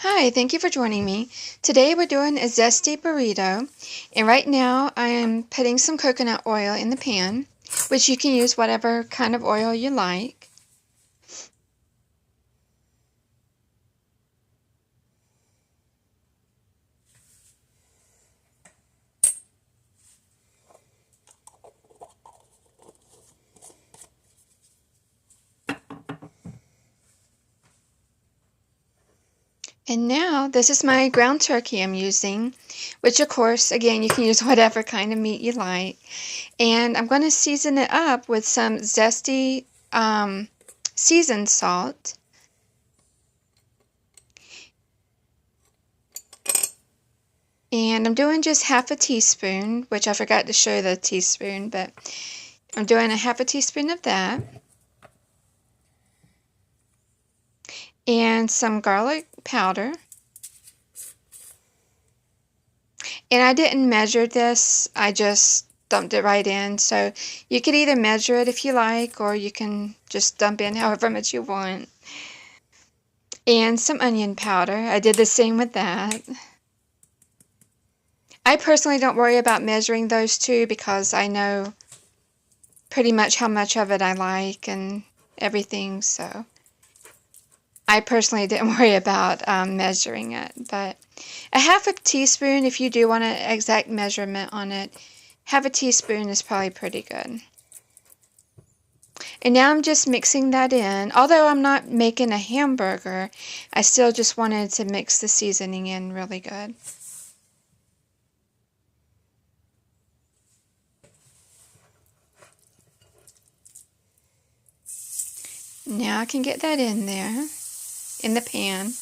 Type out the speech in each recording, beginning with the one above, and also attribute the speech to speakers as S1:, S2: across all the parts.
S1: Hi, thank you for joining me. Today we're doing a zesty burrito, and right now I am putting some coconut oil in the pan, which you can use whatever kind of oil you like. And now this is my ground turkey I'm using, which of course, again, you can use whatever kind of meat you like. And I'm going to season it up with some zesty seasoned salt. And I'm doing just half a teaspoon, which I forgot to show the teaspoon, but I'm doing a half a teaspoon of that. And some garlic powder. And I didn't measure this, I just dumped it right in. So you could either measure it if you like, or you can just dump in however much you want. And some onion powder. I did the same with that. I personally don't worry about measuring those two because I know pretty much how much of it I like and everything, so I personally didn't worry about measuring it. But a half a teaspoon, if you do want an exact measurement on it, half a teaspoon is probably pretty good. And now I'm just mixing that in. Although I'm not making a hamburger, I still just wanted to mix the seasoning in really good. Now I can get that in there, in the pan.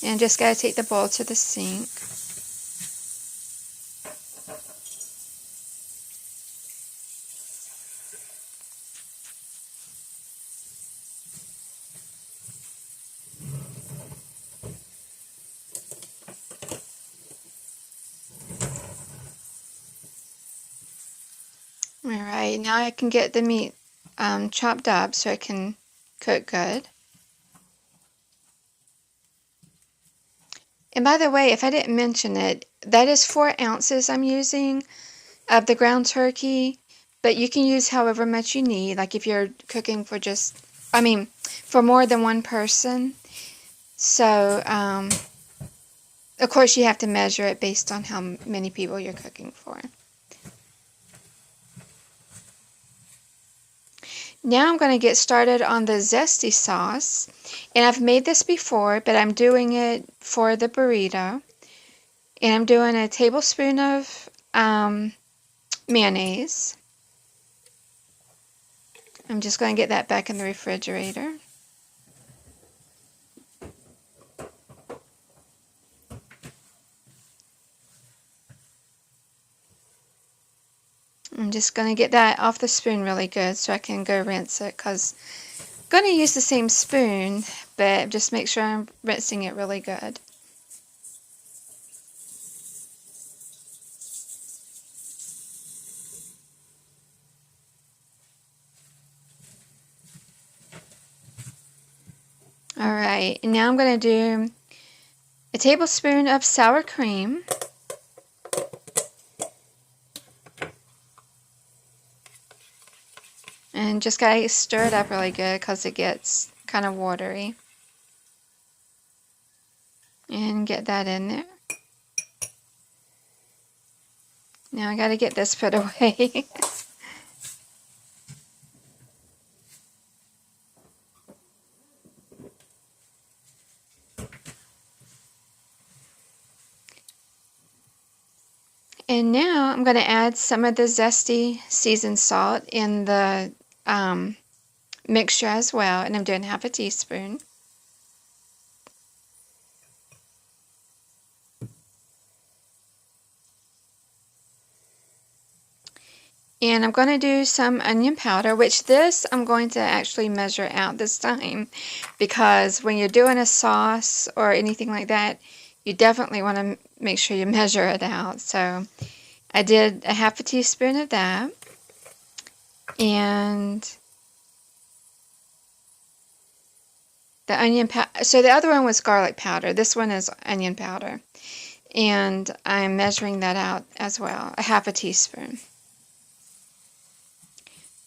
S1: And just gotta take the bowl to the sink. Alright, now I can get the meat chopped up so it can cook good. And by the way, if I didn't mention it, that is 4 ounces I'm using of the ground turkey, but you can use however much you need, like if you're cooking for for more than one person. So, of course you have to measure it based on how many people you're cooking for. Now I'm going to get started on the zesty sauce, and I've made this before, but I'm doing it for the burrito, and I'm doing a tablespoon of mayonnaise. I'm just going to get that back in the refrigerator. I'm just going to get that off the spoon really good so I can go rinse it, because I'm going to use the same spoon, but just make sure I'm rinsing it really good. Alright, and now I'm going to do a tablespoon of sour cream. And just gotta stir it up really good because it gets kind of watery. And get that in there. Now I gotta get this put away. And now I'm going to add some of the zesty seasoned salt in the mixture as well, and I'm doing half a teaspoon. And I'm going to do some onion powder, which this I'm going to actually measure out this time, because when you're doing a sauce or anything like that, you definitely want to make sure you measure it out. So I did a half a teaspoon of that, and The onion powder. So the other one was garlic powder. This one is onion powder. And I'm measuring that out as well, a half a teaspoon.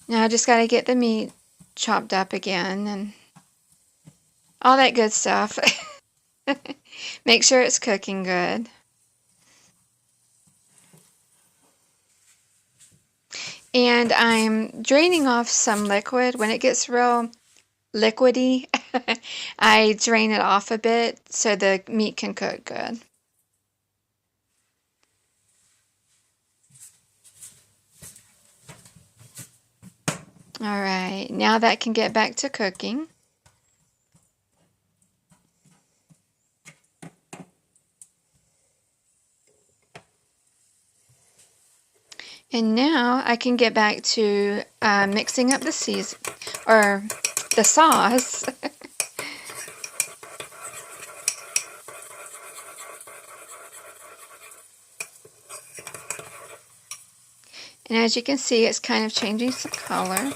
S1: Now I just got to get the meat chopped up again and all that good stuff. Make sure it's cooking good. And I'm draining off some liquid. When it gets real liquidy, I drain it off a bit so the meat can cook good. All right, now that can get back to cooking. And now I can get back to mixing up the the sauce. And as you can see, it's kind of changing some color.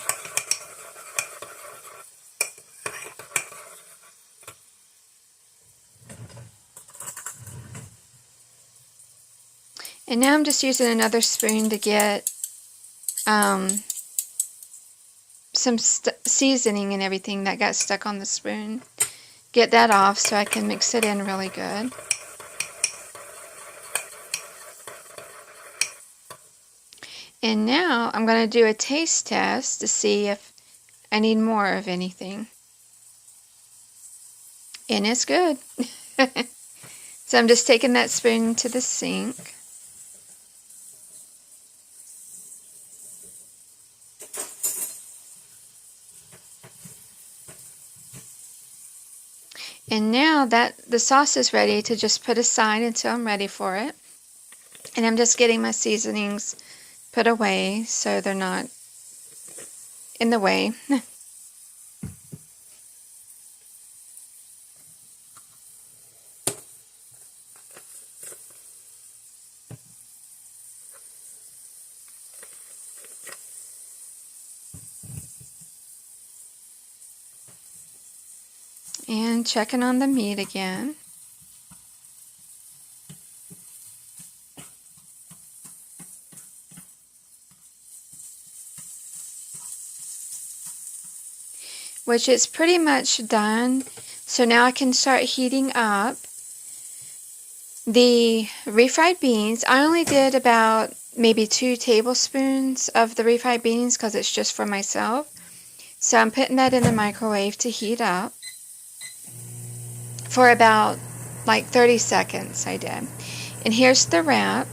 S1: And now I'm just using another spoon to get some seasoning and everything that got stuck on the spoon. Get that off so I can mix it in really good. And now I'm going to do a taste test to see if I need more of anything. And it's good. So I'm just taking that spoon to the sink. And now that the sauce is ready to just put aside until I'm ready for it. And I'm just getting my seasonings put away so they're not in the way. And checking on the meat again. Which is pretty much done. So now I can start heating up the refried beans. I only did about maybe 2 tablespoons of the refried beans because it's just for myself. So I'm putting that in the microwave to heat up for about like 30 seconds I did. And here's the wrap.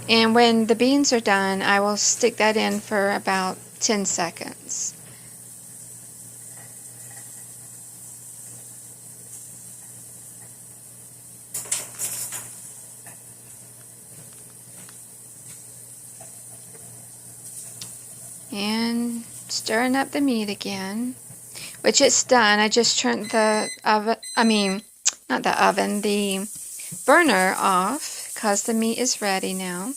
S1: And when the beans are done, I will stick that in for about 10 seconds. And stirring up the meat again, which it's done. I just turned the oven, not the oven, the burner off because the meat is ready now.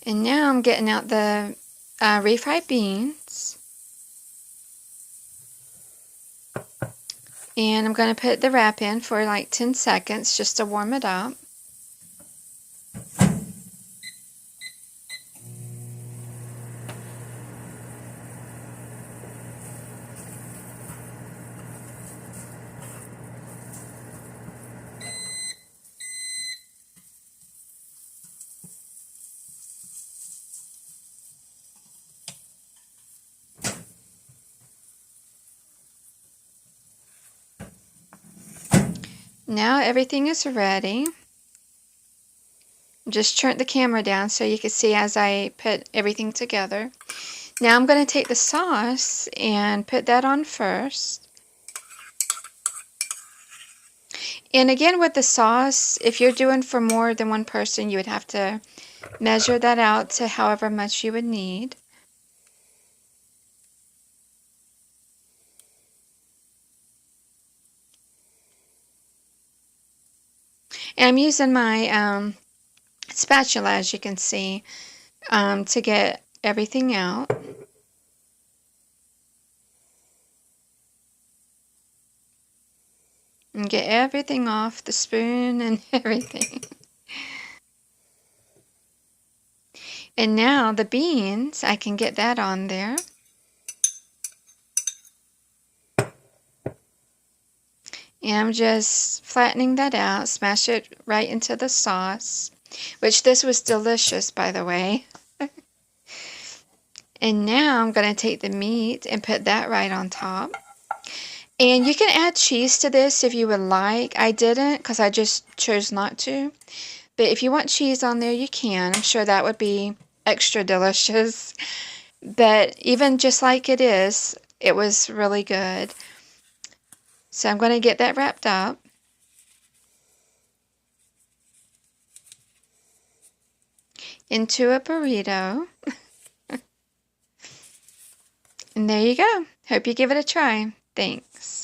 S1: And now I'm getting out the refried beans. And I'm going to put the wrap in for like 10 seconds just to warm it up. Now everything is ready. Just turn the camera down so you can see as I put everything together. Now I'm going to take the sauce and put that on first. And again with the sauce, if you're doing for more than one person, you would have to measure that out to however much you would need. And I'm using my spatula, as you can see, to get everything out. And get everything off the spoon and everything. And now the beans, I can get that on there. And I'm just flattening that out, smash it right into the sauce, which this was delicious, by the way. And now I'm going to take the meat and put that right on top. And you can add cheese to this if you would like. I didn't because I just chose not to. But if you want cheese on there, you can. I'm sure that would be extra delicious. But even just like it is, it was really good. So I'm going to get that wrapped up. Into a burrito. And there you go. Hope you give it a try. Thanks.